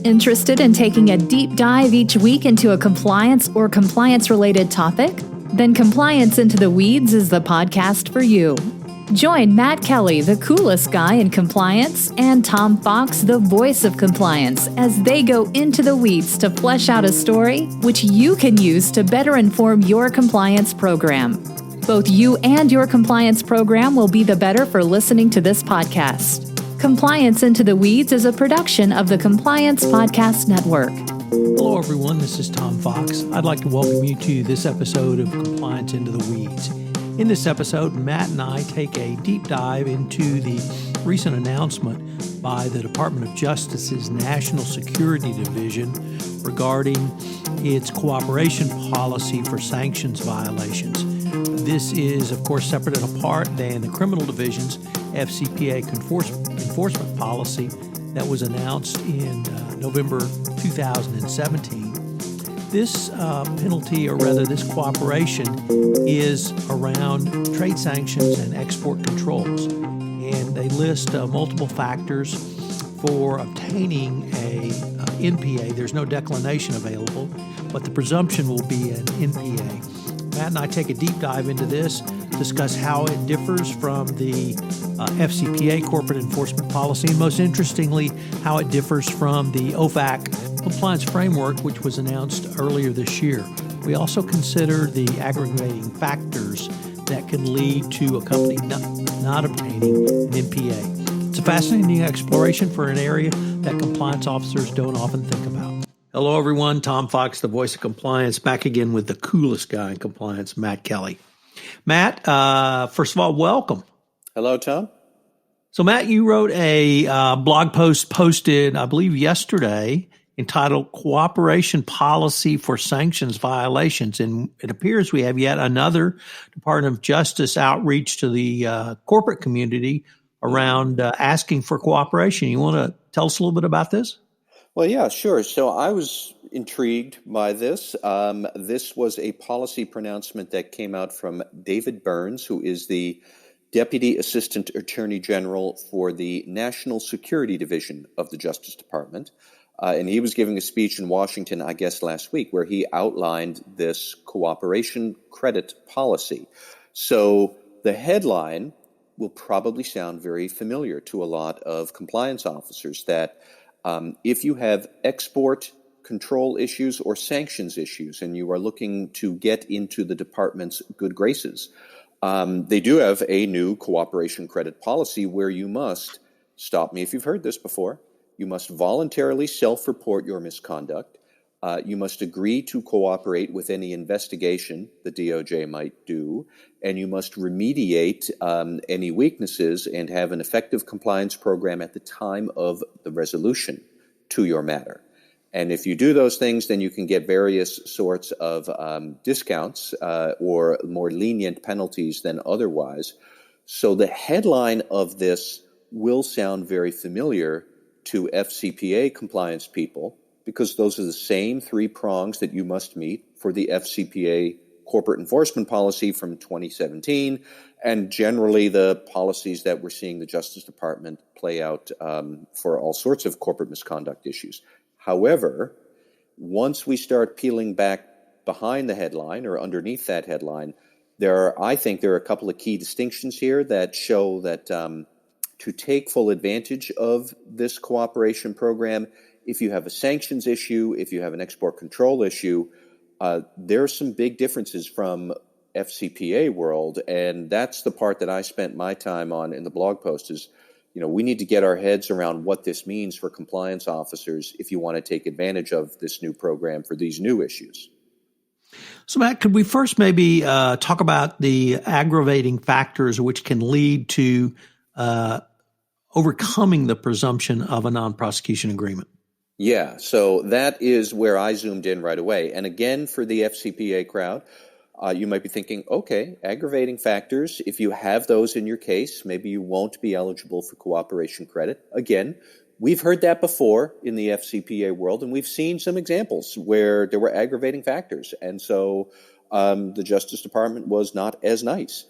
Interested in taking a deep dive each week into a compliance or compliance-related topic? Then Compliance Into the Weeds is the podcast for you. Join Matt Kelly, the coolest guy in compliance, and Tom Fox, the voice of compliance, as they go into the weeds to flesh out a story which you can use to better inform your compliance program. Both you and your compliance program will be the better for listening to this podcast. Compliance Into the Weeds is a production of the Compliance Podcast Network. Hello, everyone. This is Tom Fox. I'd like to welcome you to this episode of Compliance Into the Weeds. In this episode, Matt and I take a deep dive into the recent announcement by the Department of Justice's National Security Division regarding its cooperation policy for sanctions violations. This is, of course, separate and apart than the Criminal Division's FCPA enforcement policy that was announced in November 2017. This penalty, or rather this cooperation, is around trade sanctions and export controls. And they list multiple factors for obtaining a NPA. There's no declination available, but the presumption will be an NPA. Matt and I take a deep dive into this, discuss how it differs from the FCPA corporate enforcement policy, and most interestingly, how it differs from the OFAC Compliance Framework, which was announced earlier this year. We also consider the aggravating factors that can lead to a company not obtaining an NPA. It's a fascinating exploration for an area that compliance officers don't often think about. Hello, everyone. Tom Fox, the voice of compliance, back again with the coolest guy in compliance, Matt Kelly. Matt, first of all, welcome. Hello, Tom. So, Matt, you wrote a blog post posted, I believe, yesterday entitled Cooperation Policy for Sanctions Violations. And it appears we have yet another Department of Justice outreach to the corporate community around asking for cooperation. You want to tell us a little bit about this? Well, yeah, sure. So I was intrigued by this. This was a policy pronouncement that came out from David Burns, who is the Deputy Assistant Attorney General for the National Security Division of the Justice Department. And he was giving a speech in Washington, I guess, last week, where he outlined this cooperation credit policy. So the headline will probably sound very familiar to a lot of compliance officers, that if you have export control issues or sanctions issues and you are looking to get into the department's good graces, they do have a new cooperation credit policy where you must, stop me if you've heard this before, you must voluntarily self-report your misconduct. You must agree to cooperate with any investigation the DOJ might do, and you must remediate any weaknesses and have an effective compliance program at the time of the resolution to your matter. And if you do those things, then you can get various sorts of discounts or more lenient penalties than otherwise. So the headline of this will sound very familiar to FCPA compliance people, because those are the same three prongs that you must meet for the FCPA corporate enforcement policy from 2017, and generally the policies that we're seeing the Justice Department play out for all sorts of corporate misconduct issues. However, once we start peeling back behind the headline or underneath that headline, I think there are a couple of key distinctions here that show that to take full advantage of this cooperation program, if you have a sanctions issue, if you have an export control issue, there are some big differences from FCPA world, and that's the part that I spent my time on in the blog post is, we need to get our heads around what this means for compliance officers if you want to take advantage of this new program for these new issues. So, Matt, could we first maybe talk about the aggravating factors which can lead to overcoming the presumption of a non-prosecution agreement? Yeah, so that is where I zoomed in right away. And again, for the FCPA crowd, you might be thinking, okay, aggravating factors, if you have those in your case, maybe you won't be eligible for cooperation credit. Again, we've heard that before in the FCPA world, and we've seen some examples where there were aggravating factors. And so the Justice Department was not as nice.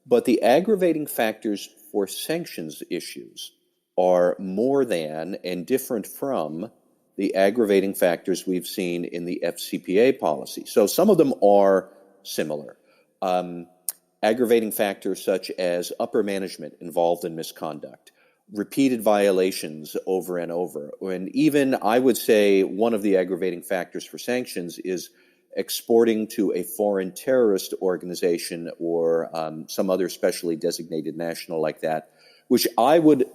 But the aggravating factors for sanctions issues are more than and different from the aggravating factors we've seen in the FCPA policy. So some of them are similar. Aggravating factors such as upper management involved in misconduct, repeated violations over and over, and even I would say one of the aggravating factors for sanctions is exporting to a foreign terrorist organization or some other specially designated national like that, which I would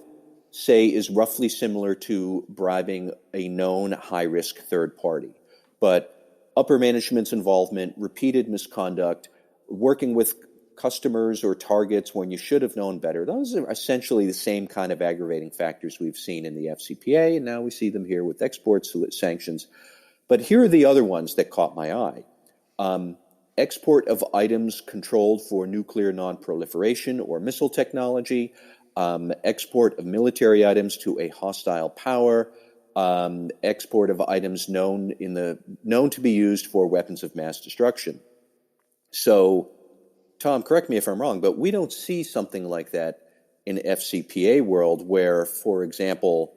say is roughly similar to bribing a known high-risk third party. But upper management's involvement, repeated misconduct, working with customers or targets when you should have known better, those are essentially the same kind of aggravating factors we've seen in the FCPA, and now we see them here with export sanctions. But here are the other ones that caught my eye. Export of items controlled for nuclear non-proliferation or missile technology, export of military items to a hostile power, export of items known to be used for weapons of mass destruction. So, Tom, correct me if I'm wrong, but we don't see something like that in FCPA world where, for example,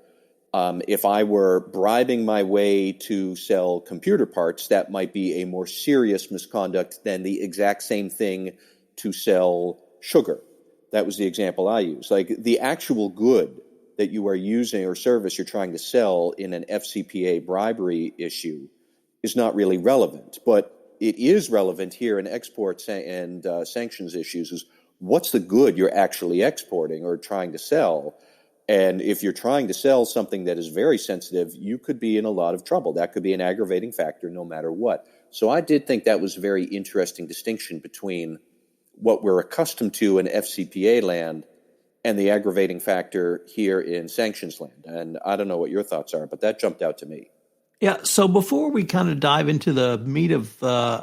if I were bribing my way to sell computer parts, that might be a more serious misconduct than the exact same thing to sell sugar. That was the example I used. Like the actual good that you are using or service you're trying to sell in an FCPA bribery issue is not really relevant. But it is relevant here in exports and sanctions issues is what's the good you're actually exporting or trying to sell? And if you're trying to sell something that is very sensitive, you could be in a lot of trouble. That could be an aggravating factor no matter what. So I did think that was a very interesting distinction between what we're accustomed to in FCPA land and the aggravating factor here in sanctions land. And I don't know what your thoughts are, but that jumped out to me. Yeah, so before we kind of dive into the meat of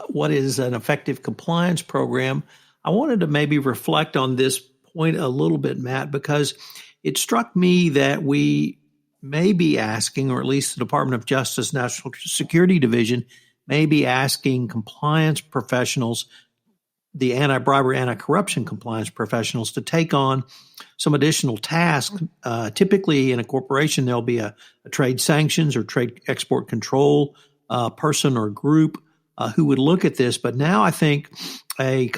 what is an effective compliance program, I wanted to maybe reflect on this point a little bit, Matt, because it struck me that we may be asking, or at least the Department of Justice National Security Division may be asking compliance professionals, the anti-bribery, anti-corruption compliance professionals, to take on some additional tasks. Typically in a corporation, there'll be a trade sanctions or trade export control person or group who would look at this. But now I think a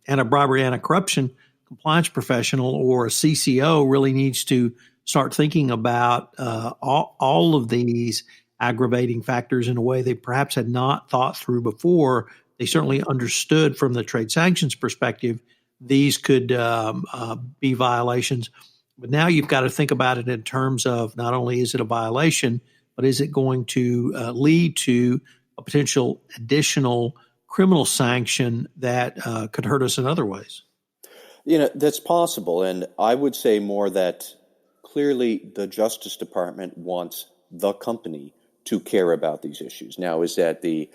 anti-bribery, anti-corruption compliance professional or a CCO really needs to start thinking about all of these aggravating factors in a way they perhaps had not thought through before. They certainly understood from the trade sanctions perspective these could be violations. But now you've got to think about it in terms of not only is it a violation, but is it going to lead to a potential additional criminal sanction that could hurt us in other ways? You know, that's possible. And I would say more that clearly the Justice Department wants the company to care about these issues. Now, is that the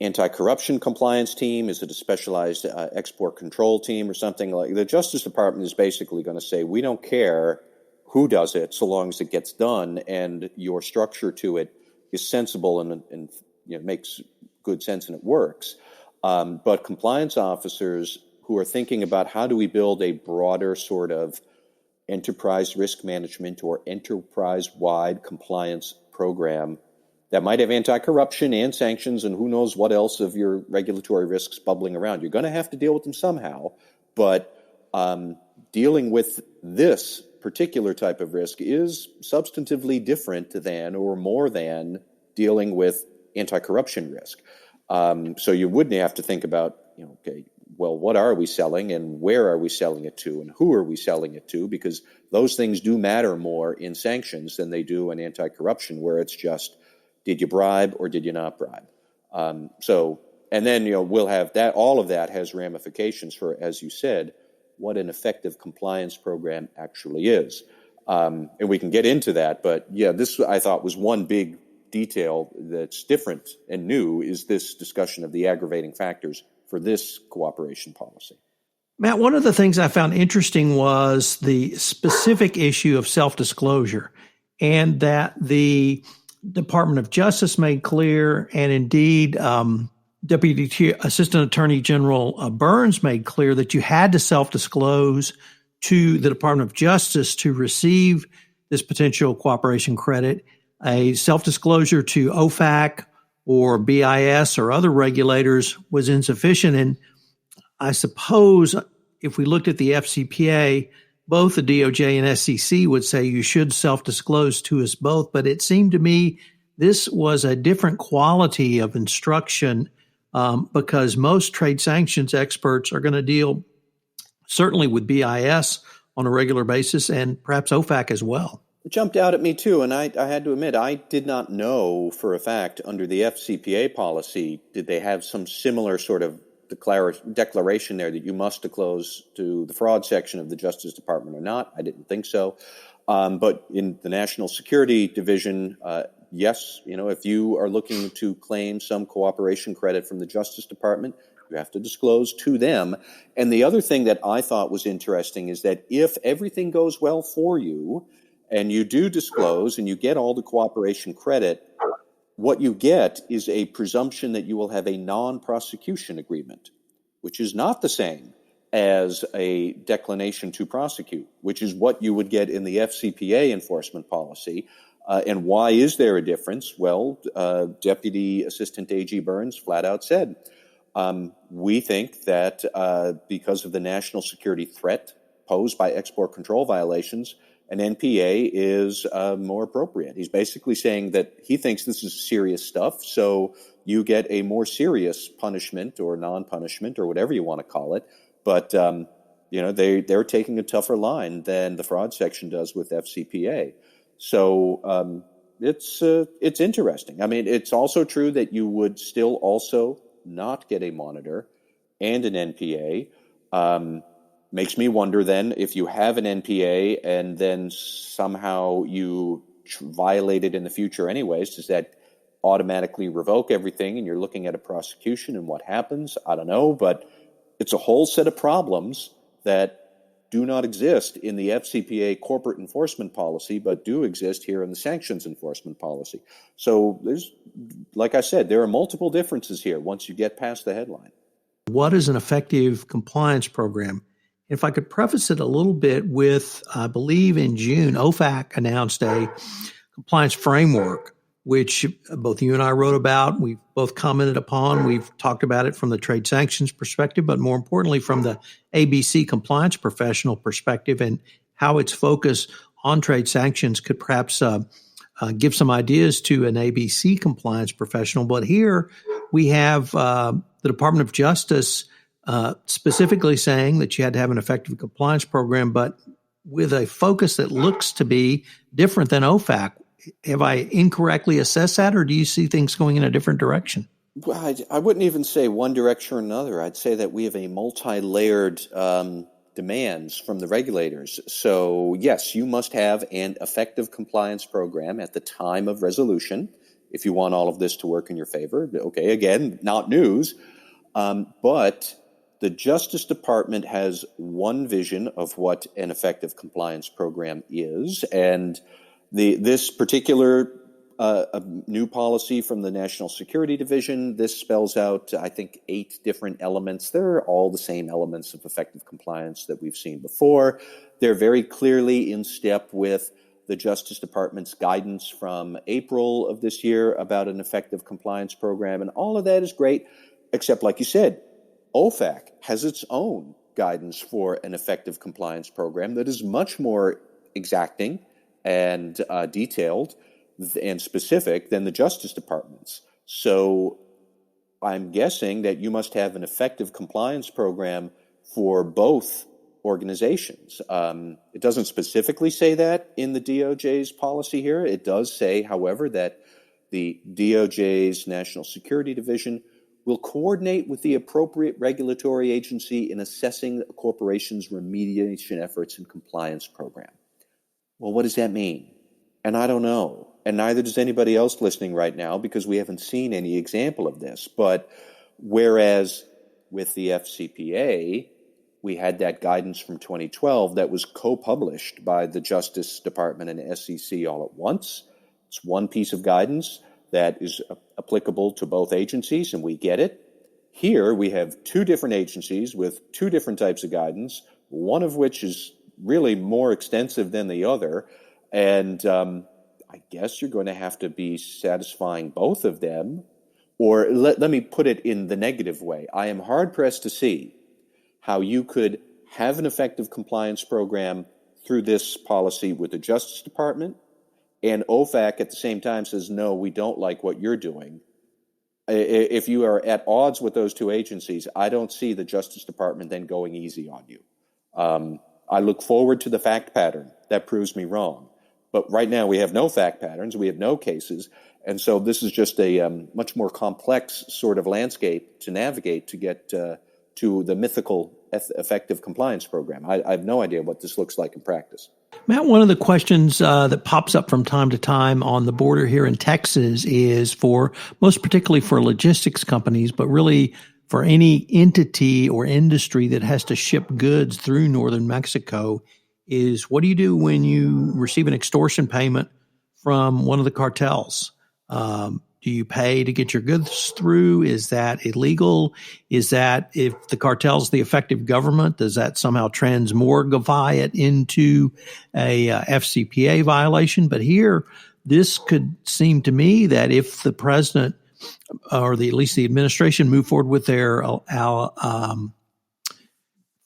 anti-corruption compliance team? Is it a specialized export control team or something like? The Justice Department is basically going to say, we don't care who does it so long as it gets done and your structure to it is sensible and makes good sense and it works. But compliance officers who are thinking about how do we build a broader sort of enterprise risk management or enterprise-wide compliance program that might have anti-corruption and sanctions and who knows what else of your regulatory risks bubbling around. You're going to have to deal with them somehow, but dealing with this particular type of risk is substantively different than or more than dealing with anti-corruption risk. So you wouldn't have to think about, okay, well, what are we selling and where are we selling it to and who are we selling it to? Because those things do matter more in sanctions than they do in anti-corruption, where it's just, did you bribe or did you not bribe? And then, we'll have that, all of that has ramifications for, as you said, what an effective compliance program actually is. And we can get into that, but yeah, this I thought was one big detail that's different and new is this discussion of the aggravating factors for this cooperation policy. Matt, one of the things I found interesting was the specific issue of self-disclosure, and that the Department of Justice made clear, and indeed Deputy Assistant Attorney General Burns made clear that you had to self-disclose to the Department of Justice to receive this potential cooperation credit. a self-disclosure to OFAC or BIS or other regulators was insufficient. And I suppose if we looked at the FCPA, both the DOJ and SEC would say you should self-disclose to us both. But it seemed to me this was a different quality of instruction because most trade sanctions experts are going to deal certainly with BIS on a regular basis and perhaps OFAC as well. It jumped out at me too, and I had to admit, I did not know for a fact under the FCPA policy, did they have some similar sort of declaration there that you must disclose to the fraud section of the Justice Department or not. I didn't think so. But in the National Security Division, yes, if you are looking to claim some cooperation credit from the Justice Department, you have to disclose to them. And the other thing that I thought was interesting is that if everything goes well for you and you do disclose and you get all the cooperation credit, what you get is a presumption that you will have a non-prosecution agreement, which is not the same as a declination to prosecute, which is what you would get in the FCPA enforcement policy. And why is there a difference? Well, Deputy Assistant AG Burns flat out said, we think that because of the national security threat posed by export control violations, an NPA is more appropriate. He's basically saying that he thinks this is serious stuff, so you get a more serious punishment or non-punishment or whatever you want to call it. But they're taking a tougher line than the fraud section does with FCPA. So it's interesting. I mean, it's also true that you would still also not get a monitor and an NPA. Makes me wonder then, if you have an NPA and then somehow you violate it in the future anyways, does that automatically revoke everything and you're looking at a prosecution and what happens? I don't know, but it's a whole set of problems that do not exist in the FCPA corporate enforcement policy, but do exist here in the sanctions enforcement policy. So there's, like I said, there are multiple differences here once you get past the headline. What is an effective compliance program? If I could preface it a little bit with, I believe in June, OFAC announced a compliance framework, which both you and I wrote about. We've both commented upon. We've talked about it from the trade sanctions perspective, but more importantly, from the ABC compliance professional perspective and how its focus on trade sanctions could perhaps give some ideas to an ABC compliance professional. But here we have the Department of Justice specifically saying that you had to have an effective compliance program, but with a focus that looks to be different than OFAC. Have I incorrectly assessed that, or do you see things going in a different direction? Well, I wouldn't even say one direction or another. I'd say that we have a multi-layered demands from the regulators. So, yes, you must have an effective compliance program at the time of resolution if you want all of this to work in your favor. Okay, again, not news, but the Justice Department has one vision of what an effective compliance program is, and this particular new policy from the National Security Division, this spells out, I think, 8 different elements. They're all the same elements of effective compliance that we've seen before. They're very clearly in step with the Justice Department's guidance from April of this year about an effective compliance program, and all of that is great, except, like you said, OFAC has its own guidance for an effective compliance program that is much more exacting and detailed and specific than the Justice Department's. So I'm guessing that you must have an effective compliance program for both organizations. It doesn't specifically say that in the DOJ's policy here. It does say, however, that the DOJ's National Security Division will coordinate with the appropriate regulatory agency in assessing a corporation's remediation efforts and compliance program. Well, what does that mean? And I don't know. And neither does anybody else listening right now, because we haven't seen any example of this. But whereas with the FCPA, we had that guidance from 2012 that was co-published by the Justice Department and SEC all at once. It's one piece of guidance that is applicable to both agencies, and we get it. Here we have 2 different agencies with 2 different types of guidance, one of which is really more extensive than the other. And I guess you're going to have to be satisfying both of them. Or let me put it in the negative way. I am hard-pressed to see how you could have an effective compliance program through this policy with the Justice Department, and OFAC at the same time says, no, we don't like what you're doing. If you are at odds with those two agencies, I don't see the Justice Department then going easy on you. I look forward to the fact pattern that proves me wrong. But right now we have no fact patterns, we have no cases, and so this is just a much more complex sort of landscape to navigate to get to the mythical effective compliance program. I have no idea what this looks like in practice. Matt, one of the questions that pops up from time to time on the border here in Texas is for, most particularly for logistics companies, but really for any entity or industry that has to ship goods through northern Mexico, is what do you do when you receive an extortion payment from one of the cartels? Do you pay to get your goods through? Is that illegal? Is that, if the cartel's the effective government, does that somehow transmorgify it into a FCPA violation? But here, this could seem to me that if the president or at least the administration move forward with their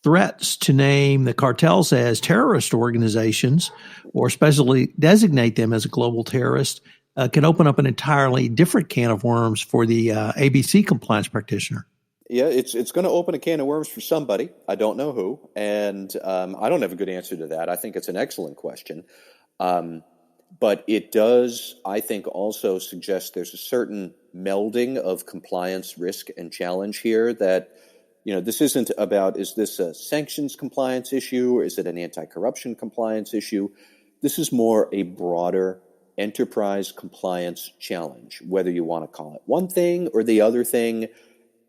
threats to name the cartels as terrorist organizations, or especially designate them as a global terrorist, can open up an entirely different can of worms for the ABC compliance practitioner. Yeah, it's going to open a can of worms for somebody. I don't know who, and I don't have a good answer to that. I think it's an excellent question. But it does, I think, also suggest there's a certain melding of compliance risk and challenge here that, this isn't about, is this a sanctions compliance issue or is it an anti-corruption compliance issue? This is more a broader enterprise compliance challenge, whether you want to call it one thing or the other thing.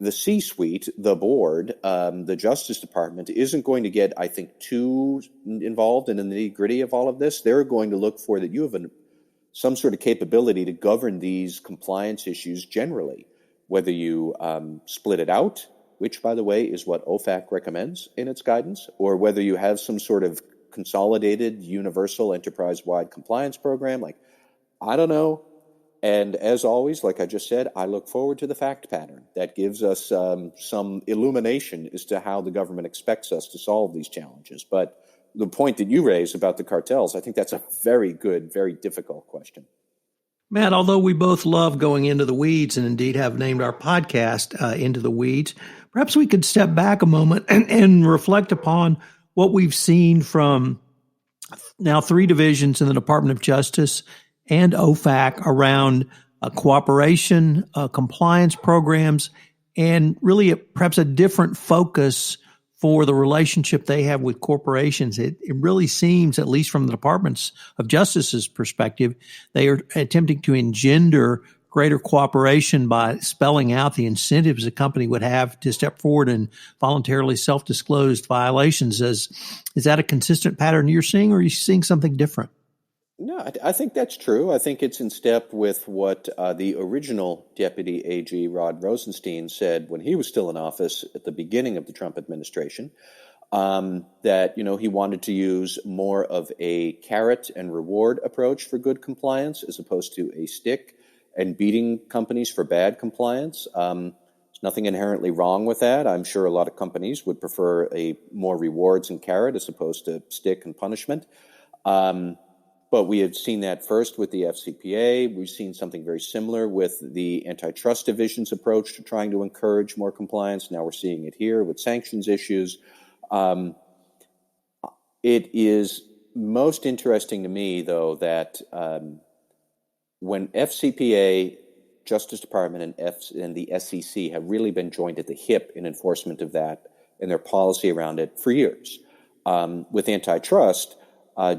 The C-suite, the board, the Justice Department isn't going to get, I think, too involved in the nitty-gritty of all of this. They're going to look for that you have some sort of capability to govern these compliance issues generally, whether you split it out, which, by the way, is what OFAC recommends in its guidance, or whether you have some sort of consolidated, universal, enterprise-wide compliance program. I don't know. And as always, like I just said, I look forward to the fact pattern that gives us some illumination as to how the government expects us to solve these challenges. But the point that you raised about the cartels, I think that's a very good, very difficult question. Matt, although we both love going into the weeds and indeed have named our podcast Into the Weeds, perhaps we could step back a moment and reflect upon what we've seen from now 3 divisions in the Department of Justice and OFAC around cooperation, compliance programs, and really perhaps a different focus for the relationship they have with corporations. It really seems, at least from the Departments of Justice's perspective, they are attempting to engender greater cooperation by spelling out the incentives a company would have to step forward and voluntarily self-disclosed violations. Is that a consistent pattern you're seeing, or are you seeing something different? No, I think that's true. I think it's in step with what the original Deputy AG, Rod Rosenstein, said when he was still in office at the beginning of the Trump administration, that, he wanted to use more of a carrot and reward approach for good compliance as opposed to a stick and beating companies for bad compliance. There's nothing inherently wrong with that. I'm sure a lot of companies would prefer a more rewards and carrot as opposed to stick and punishment. But we had seen that first with the FCPA. We've seen something very similar with the antitrust division's approach to trying to encourage more compliance. Now we're seeing it here with sanctions issues. It is most interesting to me, though, that when FCPA, Justice Department, and the SEC have really been joined at the hip in enforcement of that and their policy around it for years. With antitrust,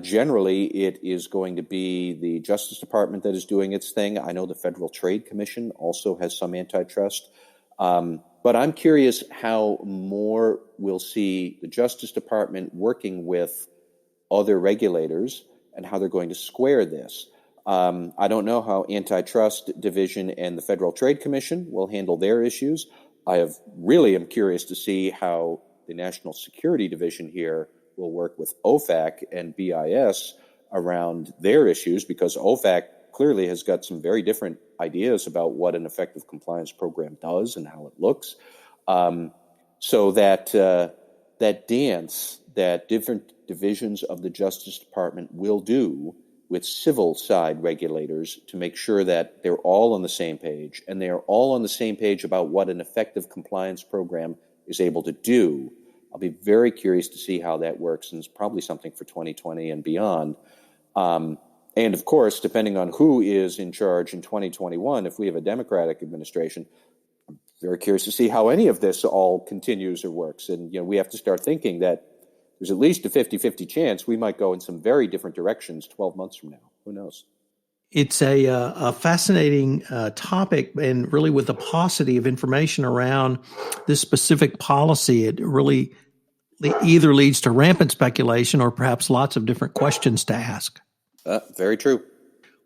generally, it is going to be the Justice Department that is doing its thing. I know the Federal Trade Commission also has some antitrust. But I'm curious how more we'll see the Justice Department working with other regulators and how they're going to square this. I don't know how Antitrust Division and the Federal Trade Commission will handle their issues. I really am curious to see how the National Security Division here will work with OFAC and BIS around their issues, because OFAC clearly has got some very different ideas about what an effective compliance program does and how it looks. So that dance that different divisions of the Justice Department will do with civil side regulators to make sure that they're all on the same page, and they are all on the same page about what an effective compliance program is able to do. I'll be very curious to see how that works, and it's probably something for 2020 and beyond. And of course, depending on who is in charge in 2021, if we have a Democratic administration, I'm very curious to see how any of this all continues or works. And we have to start thinking that there's at least a 50-50 chance we might go in some very different directions 12 months from now. Who knows? It's a fascinating topic, and really with the paucity of information around this specific policy, it really either leads to rampant speculation or perhaps lots of different questions to ask. Very true.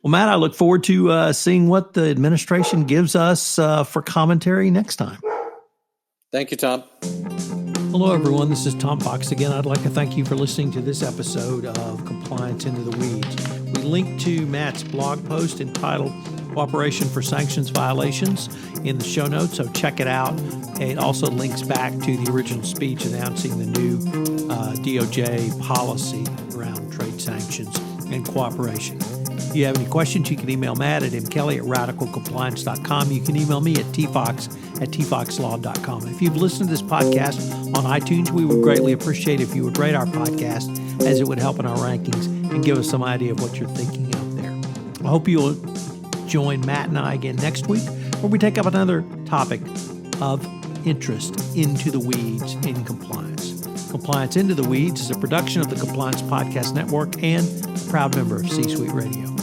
Well, Matt, I look forward to seeing what the administration gives us for commentary next time. Thank you, Tom. Hello, everyone. This is Tom Fox again. I'd like to thank you for listening to this episode of Compliance Into the Weeds. We link to Matt's blog post entitled Cooperation for Sanctions Violations in the show notes, so check it out. It also links back to the original speech announcing the new DOJ policy around trade sanctions and cooperation. If you have any questions, you can email Matt at mkelly@radicalcompliance.com. You can email me at tfox@tfoxlaw.com. If you've listened to this podcast on iTunes, we would greatly appreciate if you would rate our podcast, as it would help in our rankings and give us some idea of what you're thinking out there. I hope you'll join Matt and I again next week, where we take up another topic of interest into the weeds in compliance. Compliance Into the Weeds is a production of the Compliance Podcast Network and a proud member of C-Suite Radio.